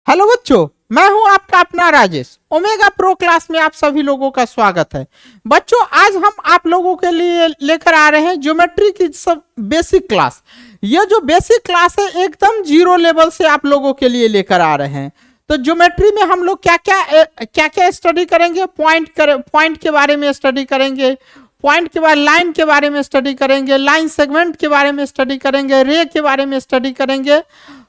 Hello बच्चों, मैं हूं आपका अपना राजेश। ओमेगा प्रो क्लास में आप सभी लोगों का स्वागत है। बच्चों, आज हम आप लोगों के लिए लेकर आ रहे हैं ज्योमेट्री की सब बेसिक क्लास। ये जो बेसिक क्लास है एकदम जीरो लेवल से आप लोगों के लिए लेकर आ रहे हैं। तो ज्योमेट्री में हम लोग क्या क्या स्टडी करेंगे? पॉइंट के बारे में स्टडी करेंगे, पॉइंट के बाद लाइन के बारे में स्टडी करेंगे, लाइन सेगमेंट के बारे में स्टडी करेंगे, रे के बारे में स्टडी करेंगे,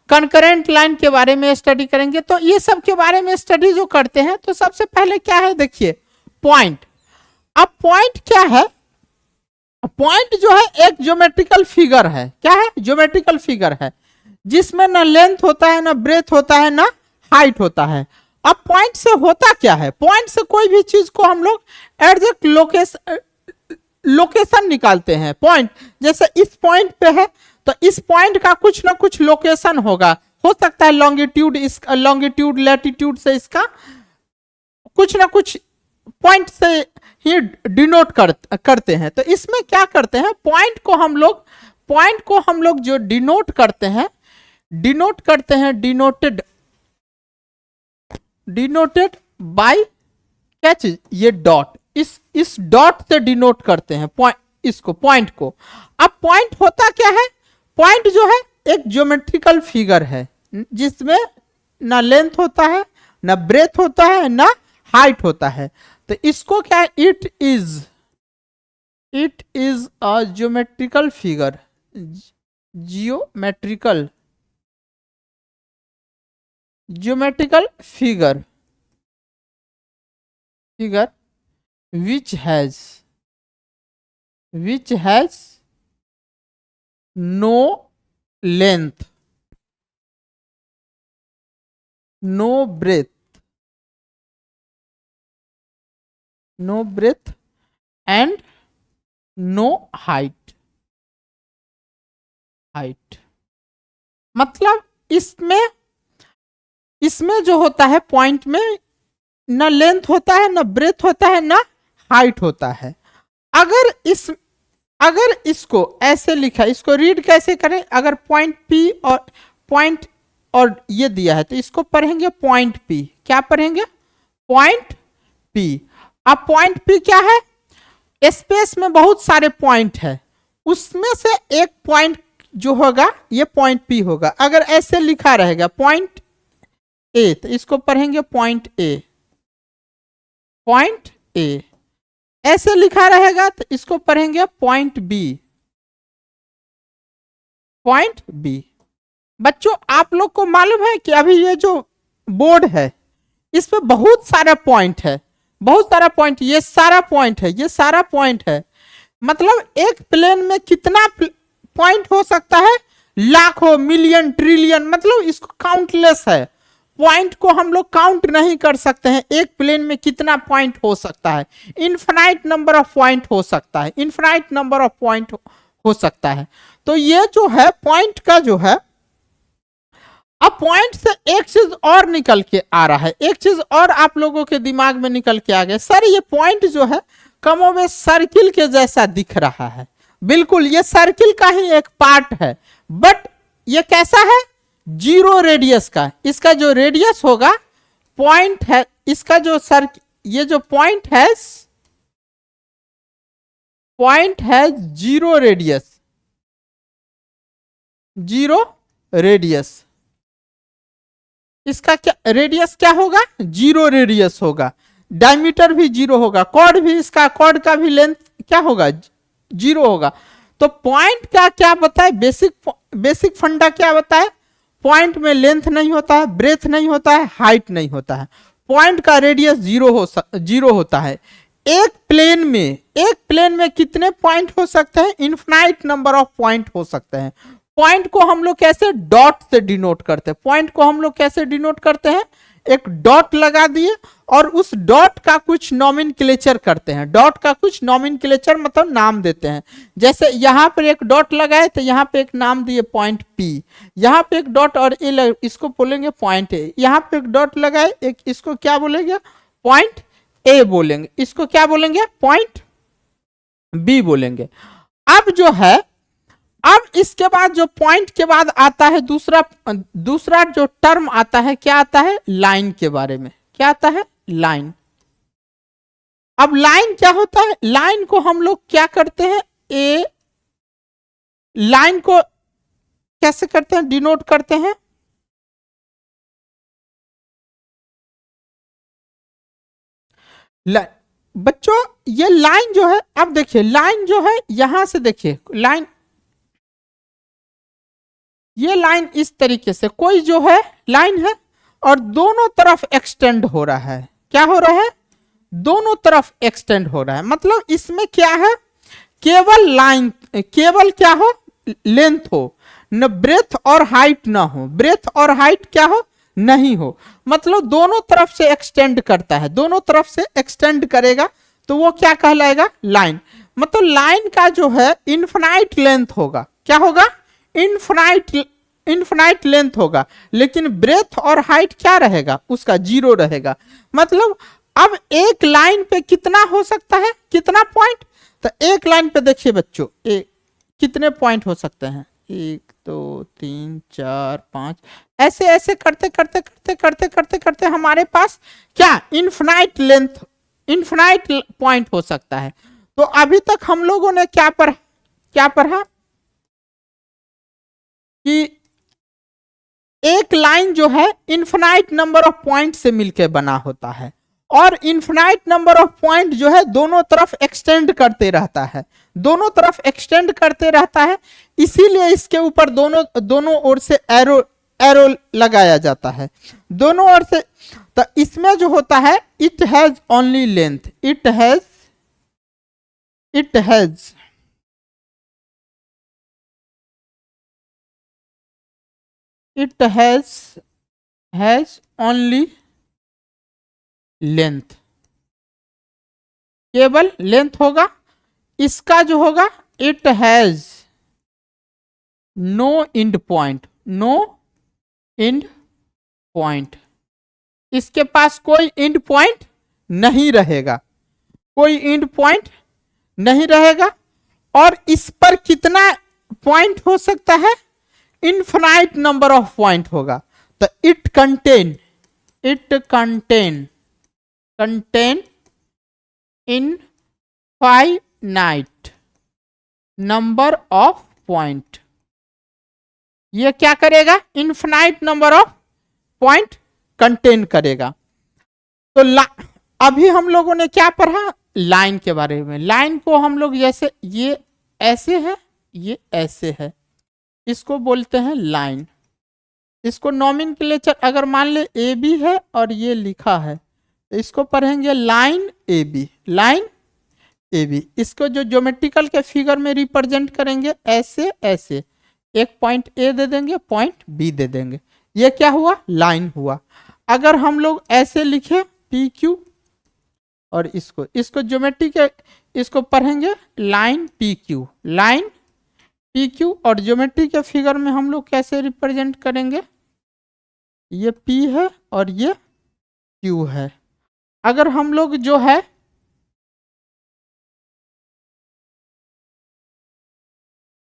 कंकरेंट लाइन के बारे में स्टडी करेंगे। तो ये सब के बारे में स्टडी जो करते हैं, तो सबसे पहले क्या है, देखिए पॉइंट। अब पॉइंट क्या है? पॉइंट जो है एक ज्योमेट्रिकल फिगर है। क्या है? ज्योमेट्रिकल फिगर है जिसमें ना लेंथ होता है, ना ब्रेथ होता है, ना हाइट होता है। अब पॉइंट से होता क्या है? पॉइंट से कोई भी चीज को हम लोग एग्जैक्ट लोकेशन निकालते हैं। पॉइंट जैसे इस पॉइंट पे है तो इस पॉइंट का कुछ ना कुछ लोकेशन होगा। हो सकता है लॉन्गिट्यूड, इस लॉन्गिट्यूड लैटिट्यूड से इसका कुछ ना कुछ पॉइंट से ही डिनोट करते हैं। तो इसमें क्या करते हैं, पॉइंट को हम लोग जो डिनोट करते हैं डिनोटेड बाय क्या चीज, ये डॉट, इस डॉट से डिनोट करते हैं पॉइंट को। अब पॉइंट होता क्या है? पॉइंट जो है एक ज्योमेट्रिकल फिगर है जिसमें ना लेंथ होता है, ना ब्रेथ होता है, ना हाइट होता है। तो इसको क्या है? It is a geometrical figure, geometrical figure which has no length, no breadth and no height। मतलब इसमें जो होता है, पॉइंट में ना लेंथ होता है, ना ब्रेथ होता है, ना हाइट होता है। अगर इसको ऐसे लिखा, इसको रीड कैसे करें? अगर पॉइंट और ये दिया है तो इसको पढ़ेंगे पॉइंट पी। क्या पढ़ेंगे? Point P. अब पॉइंट पी क्या है? स्पेस में बहुत सारे पॉइंट है, उसमें से एक पॉइंट जो होगा ये पॉइंट पी होगा। अगर ऐसे लिखा रहेगा पॉइंट ए तो इसको पढ़ेंगे पॉइंट ए। ऐसे लिखा रहेगा तो इसको पढ़ेंगे पॉइंट बी। बच्चों, आप लोग को मालूम है कि अभी ये जो बोर्ड है इस पे बहुत सारा पॉइंट है, ये सारा पॉइंट है। मतलब एक प्लेन में कितना पॉइंट हो सकता है? लाखों, मिलियन, ट्रिलियन, मतलब इसको काउंटलेस है। पॉइंट को हम लोग काउंट नहीं कर सकते हैं। एक प्लेन में कितना पॉइंट हो सकता है? इनफाइनाइट नंबर ऑफ पॉइंट हो सकता है। तो ये जो है पॉइंट का जो है, अब पॉइंट से एक चीज और निकल के आ रहा है, एक चीज और आप लोगों के दिमाग में निकल के आ गया, सर ये पॉइंट जो है कमोबेश सर्किल के जैसा दिख रहा है। बिल्कुल, ये सर्किल का ही एक पार्ट है, बट ये कैसा है? जीरो रेडियस का। इसका जो रेडियस होगा, पॉइंट है, इसका जो ये जो पॉइंट है जीरो रेडियस। इसका क्या रेडियस क्या होगा? जीरो रेडियस होगा। डायमीटर भी जीरो होगा, कॉर्ड का भी लेंथ क्या होगा? जीरो होगा। तो पॉइंट का क्या बताए? बेसिक फंडा क्या बताए? पॉइंट में लेंथ नहीं होता है, ब्रेथ नहीं होता है, हाइट नहीं होता है। पॉइंट का रेडियस जीरो होता है। एक प्लेन में कितने पॉइंट हो सकते हैं? इनफाइनाइट नंबर ऑफ पॉइंट हो सकते हैं। पॉइंट को हम लोग कैसे? डॉट से डिनोट करते हैं। एक डॉट लगा दिए और उस डॉट का कुछ नॉमेनक्लेचर करते हैं। मतलब नाम देते हैं। जैसे यहां पर एक डॉट लगाए तो यहां पे एक नाम दिए पॉइंट पी, यहां पे एक डॉट और इसको बोलेंगे पॉइंट ए। यहां पे एक डॉट लगाए, एक इसको क्या बोलेंगे? पॉइंट ए बोलेंगे। इसको क्या बोलेंगे? पॉइंट बी बोलेंगे। अब जो है अब इसके बाद जो पॉइंट के बाद आता है दूसरा जो टर्म आता है, क्या आता है? लाइन के बारे में। क्या आता है? लाइन। अब लाइन क्या होता है? लाइन को हम लोग क्या करते हैं? लाइन को कैसे करते हैं? डिनोट करते हैं बच्चों, ये लाइन जो है, अब देखिए लाइन जो है, यहां से देखिए लाइन, ये लाइन इस तरीके से कोई जो है लाइन है और दोनों तरफ एक्सटेंड हो रहा है। क्या हो रहा है? दोनों तरफ एक्सटेंड हो रहा है। मतलब इसमें क्या है? केवल लाइन, केवल क्या हो? लेंथ हो, न ब्रेथ और हाइट ना हो। ब्रेथ और हाइट क्या हो? नहीं हो। मतलब दोनों तरफ से एक्सटेंड करता है, दोनों तरफ से एक्सटेंड करेगा तो वो क्या कहलाएगा? लाइन। मतलब लाइन का जो है इनफिनाइट लेंथ होगा। क्या होगा? इनफिनाइट लेंथ होगा, लेकिन ब्रेथ और हाइट क्या रहेगा? उसका 0 रहेगा। मतलब अब एक लाइन पे कितना हो सकता है? कितना पॉइंट? तो एक लाइन पे देखिए बच्चों, कितने पॉइंट हो सकते हैं? 1 2 3 4 5, ऐसे ऐसे करते करते करते करते करते करते हमारे पास क्या? इनफिनाइट लेंथ, इनफिनाइट पॉइंट हो सकता है। तो अभी तक हम लोगों ने क्या पढ़ा कि एक लाइन जो है इनफिनाइट नंबर ऑफ पॉइंट से मिलकर बना होता है और इनफिनाइट नंबर ऑफ पॉइंट जो है दोनों तरफ एक्सटेंड करते रहता है, दोनों तरफ एक्सटेंड करते रहता है। इसीलिए इसके ऊपर दोनों ओर से एरो लगाया जाता है, दोनों ओर से। तो इसमें जो होता है, it has only length, it has only length, केवल लेंथ होगा। इसका जो होगा, it has no end point, no end point, इसके पास कोई एंड पॉइंट नहीं रहेगा, कोई एंड पॉइंट नहीं रहेगा। और इस पर कितना पॉइंट हो सकता है? इनफिनाइट नंबर ऑफ पॉइंट होगा। तो it contain infinite number of point. ये क्या करेगा? Infinite number of point contain करेगा। तो अभी हम लोगों ने क्या पढ़ा? लाइन के बारे में। लाइन को हम लोग जैसे ये ऐसे है, ये ऐसे है, इसको बोलते हैं लाइन। इसको नॉमेनक्लेचर अगर मान ले ए बी है और ये लिखा है तो इसको पढ़ेंगे line A B, line A B. इसको जो ज्योमेट्रिकल के फिगर में रिप्रेजेंट करेंगे ऐसे ऐसे, एक पॉइंट ए दे देंगे, पॉइंट बी दे देंगे, ये क्या हुआ? लाइन हुआ। अगर हम लोग ऐसे लिखे पी क्यू और इसको ज्योमेट्री के इसको पढ़ेंगे line P Q, line P Q. और ज्योमेट्री के फिगर में हम लोग कैसे रिप्रेजेंट करेंगे? ये P है और ये Q है। अगर हम लोग जो है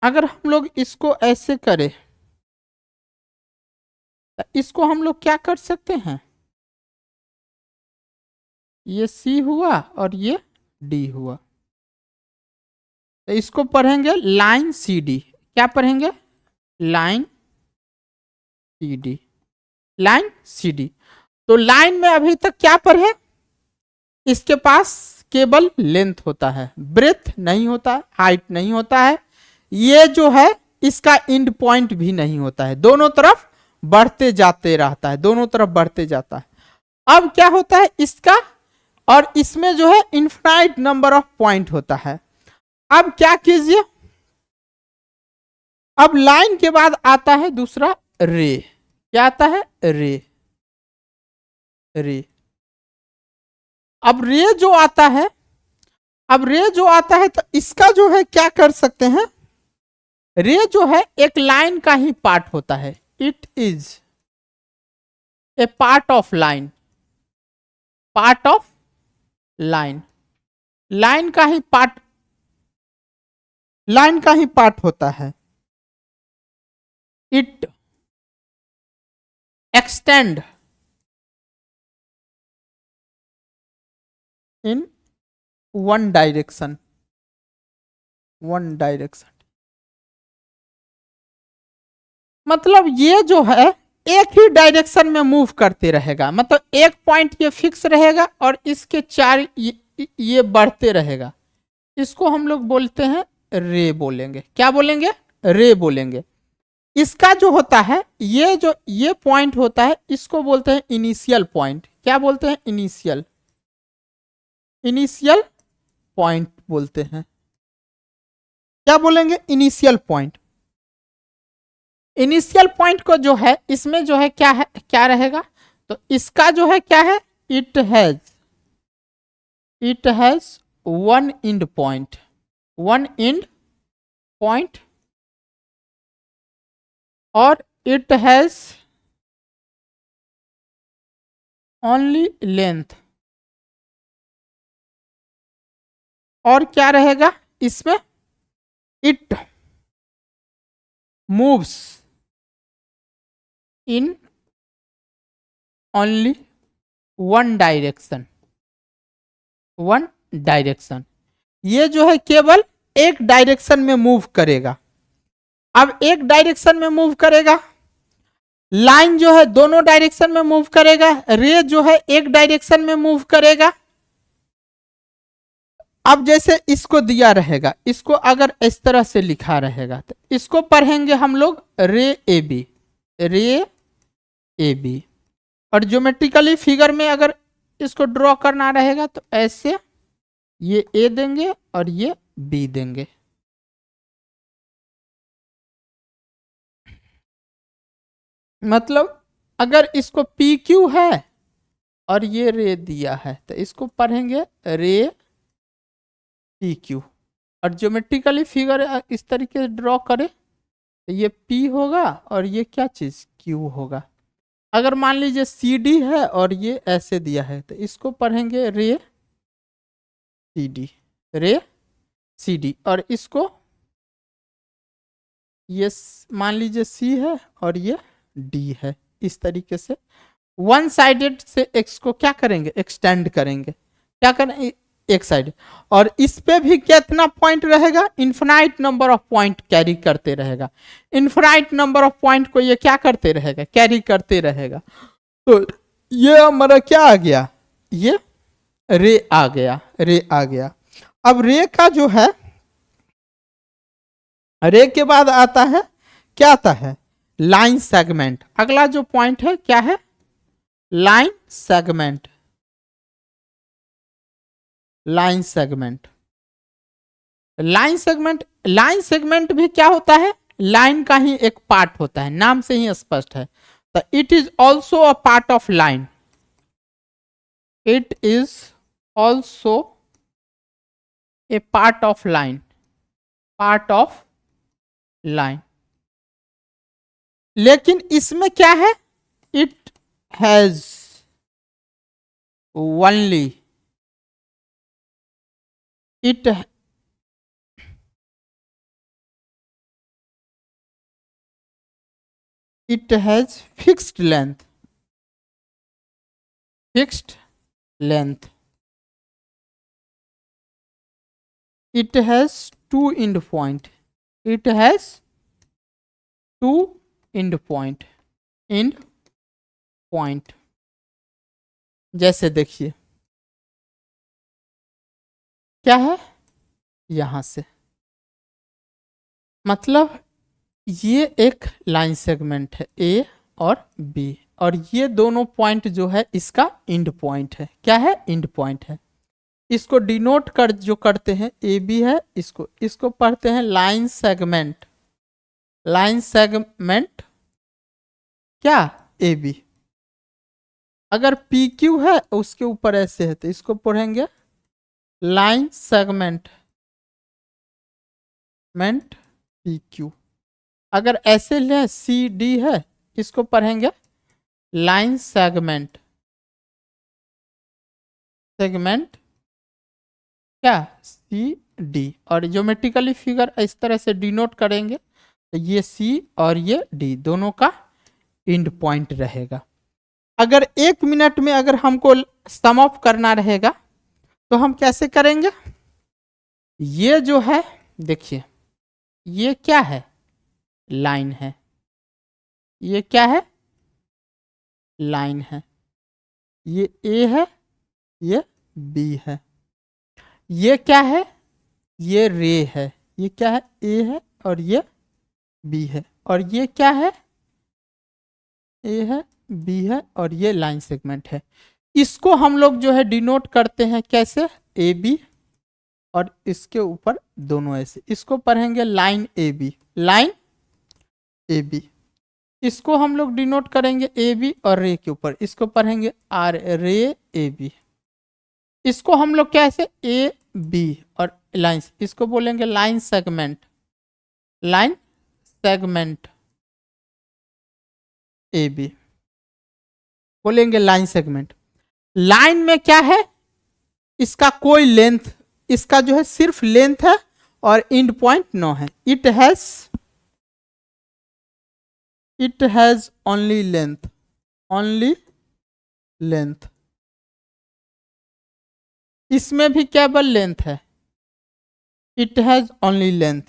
अगर हम लोग इसको ऐसे करें तो इसको हम लोग क्या कर सकते हैं? ये C हुआ और ये D हुआ, तो इसको पढ़ेंगे लाइन सी डी। क्या पढ़ेंगे? Line C D, line C D. तो लाइन में अभी तक क्या पढ़े? इसके पास केवल लेंथ होता है, ब्रेथ नहीं होता है, हाइट नहीं होता है। ये जो है इसका एंड पॉइंट भी नहीं होता है, दोनों तरफ बढ़ते जाते रहता है, दोनों तरफ बढ़ते जाता है। अब क्या होता है इसका? और इसमें जो है इनफिनाइट नंबर ऑफ पॉइंट होता है। अब क्या कीजिए, अब लाइन के बाद आता है दूसरा रे। क्या आता है? रे। रे। अब रे जो आता है, अब रे जो आता है तो इसका जो है क्या कर सकते हैं? रे जो है एक लाइन का ही पार्ट होता है, it is a part of line, part of line, line का ही पार्ट, लाइन का ही पार्ट होता है। It extend in one direction, one direction. मतलब ये जो है एक ही डायरेक्शन में मूव करते रहेगा, मतलब एक पॉइंट ये फिक्स रहेगा और इसके चार ये बढ़ते रहेगा। इसको हम लोग बोलते हैं रे बोलेंगे। क्या बोलेंगे? रे बोलेंगे। इसका जो होता है ये जो ये पॉइंट होता है इसको बोलते हैं इनिशियल पॉइंट। क्या बोलते हैं? इनिशियल, इनिशियल पॉइंट बोलते हैं। क्या बोलेंगे? Initial point. इनिशियल पॉइंट को जो है इसमें जो है क्या रहेगा? तो इसका जो है क्या है? It has one and point, one and point, और इट हैज ओनली लेंथ। और क्या रहेगा इसमें? It moves in only one direction, one direction. ये जो है केवल एक डायरेक्शन में मूव करेगा। अब एक डायरेक्शन में मूव करेगा, लाइन जो है दोनों डायरेक्शन में मूव करेगा, रे जो है एक डायरेक्शन में मूव करेगा। अब जैसे इसको दिया रहेगा, इसको अगर इस तरह से लिखा रहेगा तो इसको पढ़ेंगे हम लोग रे ए बी, रे ए बी। और ज्योमेट्रिकली फिगर में अगर इसको ड्रॉ करना रहेगा तो ऐसे ये ए देंगे और ये बी देंगे। मतलब अगर इसको पी क्यू है और ये रे दिया है तो इसको पढ़ेंगे रे पी क्यू। और ज्योमेट्रिकली फिगर इस तरीके से ड्रॉ करें तो ये पी होगा और ये क्या चीज क्यू होगा। अगर मान लीजिए सी डी है और ये ऐसे दिया है तो इसको पढ़ेंगे रे सी डी, रे सी डी। और इसको ये मान लीजिए सी है और ये डी है। इस तरीके से वन साइडेड से एक्स को क्या करेंगे? एक्सटेंड करेंगे। क्या करेंगे? एक साइड। और इस पे भी कितना पॉइंट रहेगा? Infinite number of point carry करते रहेगा। इन्फिनाइट नंबर ऑफ पॉइंट को ये क्या करते रहेगा? कैरी करते रहेगा। तो ये हमारा क्या आ गया? ये रे आ गया, रे आ गया। अब रे का जो है, रे के बाद आता है क्या? आता है लाइन सेगमेंट। अगला जो पॉइंट है क्या है? Line segment, line segment. Line segment, line segment भी क्या होता है? लाइन का ही एक पार्ट होता है, नाम से ही स्पष्ट है। तो it is also a part of line, it is also a part of line, part of line. लेकिन इसमें क्या है? It has only, it it has fixed length, fixed length. It has two end point, it has two end point, end point। जैसे देखिए क्या है यहां से, मतलब ये एक लाइन सेगमेंट है ए और बी, और ये दोनों पॉइंट जो है इसका एंड पॉइंट है। क्या है? एंड पॉइंट है। इसको डिनोट कर जो करते हैं ए बी है, इसको पढ़ते हैं लाइन सेगमेंट, लाइन सेगमेंट क्या? A B. अगर पी क्यू है उसके ऊपर ऐसे है तो इसको पढ़ेंगे लाइन सेगमेंट, मेंट पी क्यू। अगर ऐसे ले सी डी है इसको पढ़ेंगे लाइन सेगमेंट, सेगमेंट क्या? C D. और ज्योमेट्रिकली फिगर इस तरह से डिनोट करेंगे तो ये सी और ये डी दोनों का एंड पॉइंट रहेगा। अगर 1 मिनट में अगर हमको सम ऑफ करना रहेगा तो हम कैसे करेंगे? ये जो है देखिए, ये क्या है? लाइन है। ये क्या है? लाइन है। ये ए है, ये बी है। ये क्या है? ये रे है। ये क्या है? ए है और ये बी है। और ये क्या है? ए है, बी है और ये लाइन सेगमेंट है। इसको हम लोग जो है डिनोट करते हैं कैसे? ए बी और इसके ऊपर दोनों ऐसे, इसको पढ़ेंगे line A B, line A B. इसको हम लोग डिनोट करेंगे ए बी और रे के ऊपर, इसको पढ़ेंगे आर, रे ए बी। इसको हम लोग कैसे? ए बी और लाइन, इसको बोलेंगे line segment, line segment A B बोलेंगे लाइन सेगमेंट। लाइन में क्या है? इसका कोई लेंथ, इसका जो है सिर्फ लेंथ है और एंड पॉइंट नो है। It has only length, only length. इसमें भी केवल लेंथ है। It has only length,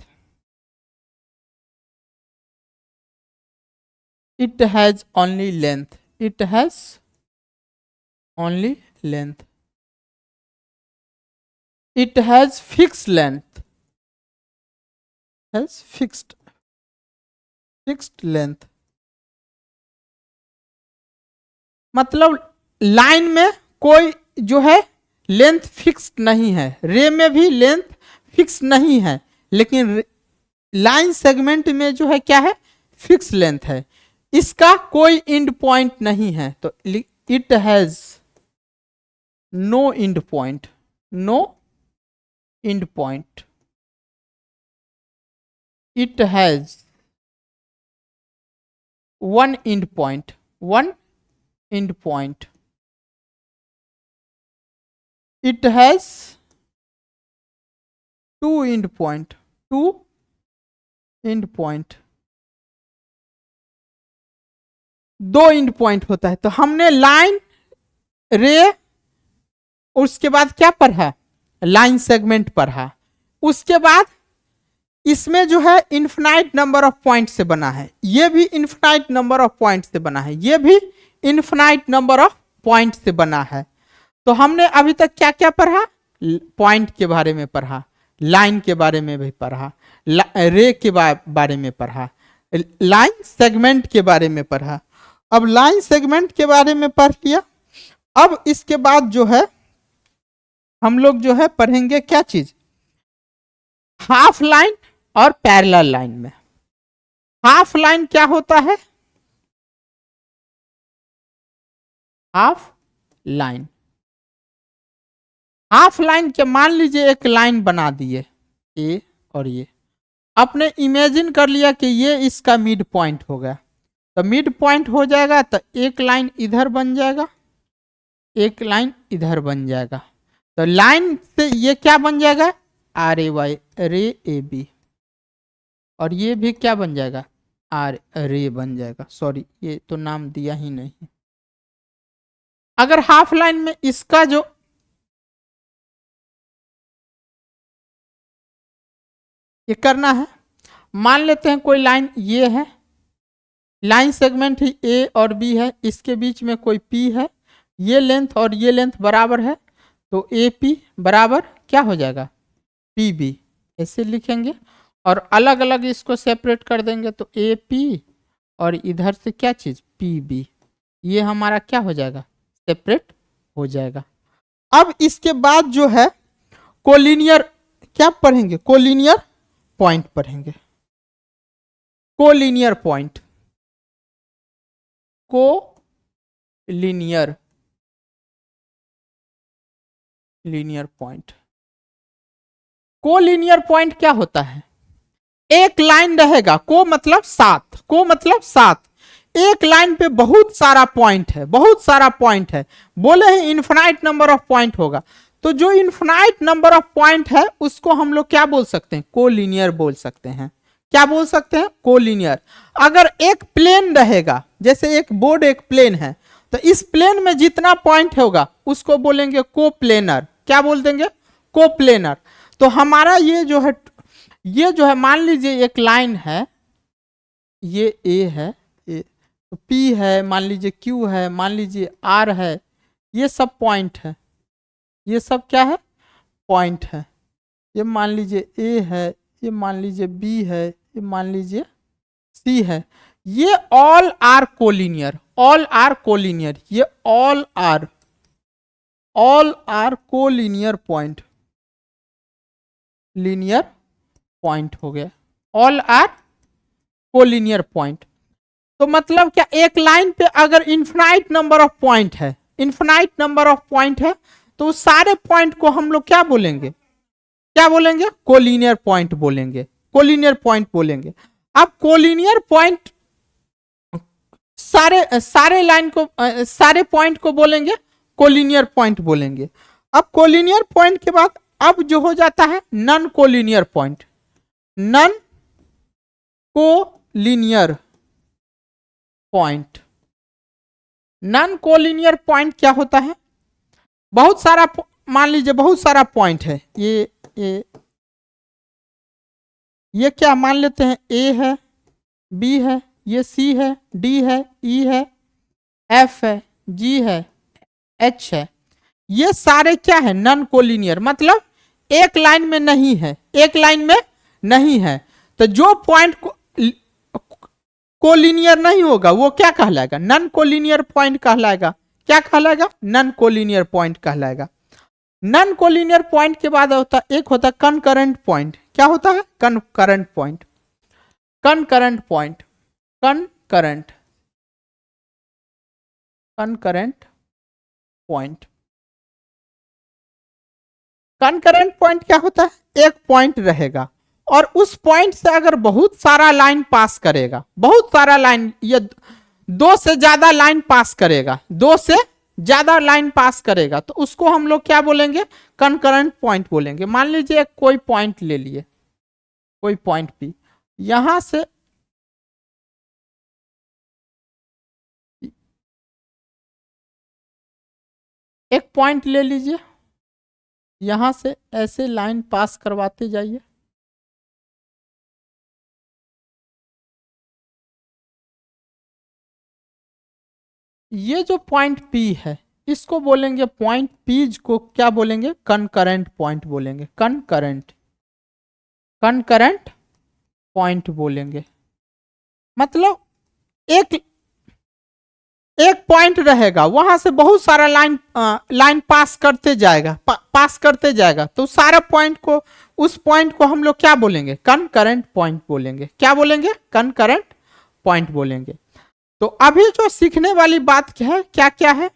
it has only length, it has only length. It has fixed length, has fixed length। मतलब लाइन में कोई जो है लेंथ फिक्स्ड नहीं है, रे में भी लेंथ फिक्स नहीं है, लेकिन लाइन सेगमेंट में जो है क्या है? फिक्स लेंथ है। इसका कोई एंड पॉइंट नहीं है, तो it has no end point, no end point। It has one end point, one end point। It has two end point, two end point। दो एंड पॉइंट होता है। तो हमने लाइन, रे, उसके बाद क्या पढ़ा? लाइन सेगमेंट पढ़ा। उसके बाद इसमें जो है इन्फिनाइट नंबर ऑफ पॉइंट से बना है, ये भी इन्फिनाइट नंबर ऑफ पॉइंट से बना है, ये भी इन्फिनाइट नंबर ऑफ पॉइंट से बना है। तो हमने अभी तक क्या क्या पढ़ा? पॉइंट के बारे में पढ़ा, लाइन के बारे में भी पढ़ा, रे के बारे में पढ़ा, लाइन सेगमेंट के बारे में पढ़ा। अब लाइन सेगमेंट के बारे में पढ़ लिया। अब इसके बाद जो है हम लोग जो है पढ़ेंगे क्या चीज? हाफ लाइन और पैरेलल लाइन में। हाफ लाइन क्या होता है? हाफ लाइन, हाफ लाइन के मान लीजिए एक लाइन बना दिए ए और ये, आपने इमेजिन कर लिया कि ये इसका मिड पॉइंट हो गया। तो मिड पॉइंट हो जाएगा तो एक लाइन इधर बन जाएगा, एक लाइन इधर बन जाएगा। तो लाइन से ये क्या बन जाएगा? आर ए वाई, रे ए बी। और ये भी क्या बन जाएगा? आर रे बन जाएगा। सॉरी, ये तो नाम दिया ही नहीं। अगर हाफ लाइन में इसका जो ये करना है, मान लेते हैं कोई लाइन ये है, लाइन सेगमेंट ही ए और बी है, इसके बीच में कोई पी है, ये लेंथ और ये लेंथ बराबर है, तो ए पी बराबर क्या हो जाएगा? P B. ऐसे लिखेंगे और अलग अलग इसको सेपरेट कर देंगे, तो ए पी और इधर से क्या चीज? P B. ये हमारा क्या हो जाएगा? सेपरेट हो जाएगा। अब इसके बाद जो है कोलिनियर क्या पढ़ेंगे? कोलिनियर पॉइंट पढ़ेंगे। Collinear point, collinear linear point. Collinear point क्या होता है? एक लाइन रहेगा, को मतलब सात, को मतलब सात। एक लाइन पे बहुत सारा पॉइंट है, बहुत सारा पॉइंट है, बोले हैं इन्फिनाइट नंबर ऑफ पॉइंट होगा। तो जो इन्फिनाइट नंबर ऑफ पॉइंट है उसको हम लोग क्या बोल सकते हैं? कोलिनियर बोल सकते हैं। क्या बोल सकते हैं? कोलिनियर। अगर एक प्लेन रहेगा, जैसे एक बोर्ड एक प्लेन है, तो इस प्लेन में जितना पॉइंट होगा उसको बोलेंगे कोप्लेनर। क्या बोल देंगे? कोप्लेनर। तो हमारा ये जो है मान लीजिए एक लाइन है, ये ए है, तो पी है, मान लीजिए क्यू है, मान लीजिए आर है, ये सब पॉइंट है, ये सब क्या है? पॉइंट है। ये मान लीजिए ए है, ये मान लीजिए बी है, ये मान लीजिए सी है। ये all are collinear, all are collinear, ये all are collinear point, linear point हो गया, ऑल आर कोलिनियर पॉइंट। तो मतलब क्या, एक लाइन पे अगर इन्फिनाइट नंबर ऑफ पॉइंट है, इन्फिनाइट नंबर ऑफ पॉइंट है, तो उस सारे पॉइंट को हम लोग क्या बोलेंगे? क्या बोलेंगे? कोलिनियर पॉइंट बोलेंगे, कोलिनियर पॉइंट बोलेंगे। अब कोलिनियर पॉइंट सारे लाइन को, सारे पॉइंट को बोलेंगे कोलिनियर पॉइंट बोलेंगे। अब कोलिनियर पॉइंट के बाद अब जो हो जाता है non collinear point, non collinear point. Non collinear point क्या होता है? बहुत सारा, मान लीजिए बहुत सारा पॉइंट है, ये क्या मान लेते हैं? ए है, बी है, ये सी है, डी है, ई है, एफ है, जी है, एच है। ये सारे क्या है? नॉन कोलिनियर, मतलब एक लाइन में नहीं है, एक लाइन में नहीं है। तो जो पॉइंट कोलिनियर नहीं होगा वो क्या कहलाएगा? नॉन कोलिनियर पॉइंट कहलाएगा। क्या कहलाएगा? नॉन कोलिनियर पॉइंट कहलाएगा। नॉन कोलिनियर पॉइंट के बाद एक होता है कनकरेंट पॉइंट। क्या होता है? Concurrent point, concurrent point, concurrent point. Concurrent point क्या होता है? एक पॉइंट रहेगा और उस पॉइंट से अगर बहुत सारा लाइन पास करेगा, बहुत सारा लाइन, ये दो से ज्यादा लाइन पास करेगा, दो से ज्यादा लाइन पास करेगा, तो उसको हम लोग क्या बोलेंगे? कनकरेंट पॉइंट बोलेंगे। मान लीजिए कोई पॉइंट ले लिए, कोई पॉइंट पी, यहां से एक पॉइंट ले लीजिए, यहां से ऐसे लाइन पास करवाते जाइए, ये जो पॉइंट पी है इसको बोलेंगे, पॉइंट पी को क्या बोलेंगे? कनकरेंट पॉइंट बोलेंगे, कनकरेंट पॉइंट बोलेंगे। मतलब एक पॉइंट रहेगा, वहां से बहुत सारा लाइन पास करते जाएगा, पास करते जाएगा, तो सारा पॉइंट को, उस पॉइंट को हम लोग क्या बोलेंगे? कनकरेंट पॉइंट बोलेंगे। क्या बोलेंगे? कनकरेंट पॉइंट बोलेंगे। तो अभी जो सीखने वाली बात क्या है, क्या क्या है?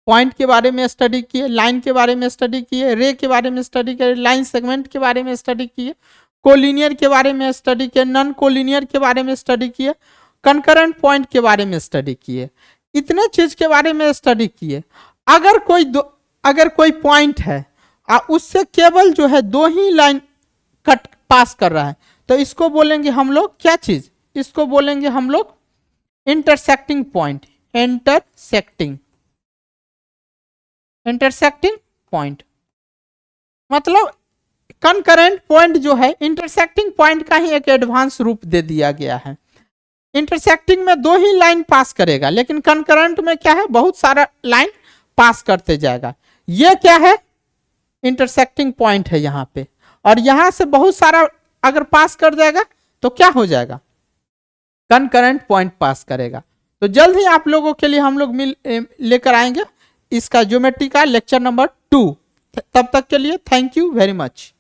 पॉइंट के बारे में स्टडी किए, लाइन के बारे में स्टडी किए, रे के बारे में स्टडी किए, लाइन सेगमेंट के बारे में स्टडी किए, कोलिनियर के बारे में स्टडी किए, नॉन कोलिनियर के बारे में स्टडी किए, कनकरेंट पॉइंट के बारे में स्टडी किए, इतने चीज के बारे में स्टडी किए। अगर कोई पॉइंट है उससे केवल जो है दो ही लाइन कट पास कर रहा है, तो इसको बोलेंगे हम लोग क्या चीज? इसको बोलेंगे हम लोग इंटरसेक्टिंग पॉइंट, इंटरसेक्टिंग पॉइंट। मतलब कनकरेंट पॉइंट जो है इंटरसेक्टिंग पॉइंट का ही एक एडवांस रूप दे दिया गया है। इंटरसेक्टिंग में दो ही लाइन पास करेगा, लेकिन कनकरेंट में क्या है? बहुत सारा लाइन पास करते जाएगा। ये क्या है? इंटरसेक्टिंग पॉइंट है यहाँ पे, और यहां से बहुत सारा अगर पास कर जाएगा तो क्या हो जाएगा? कनकरेंट पॉइंट पास करेगा। तो जल्द ही आप लोगों के लिए हम लोग लेकर आएंगे इसका ज्योमेट्री का लेक्चर नंबर 2। तब तक के लिए थैंक यू वेरी मच।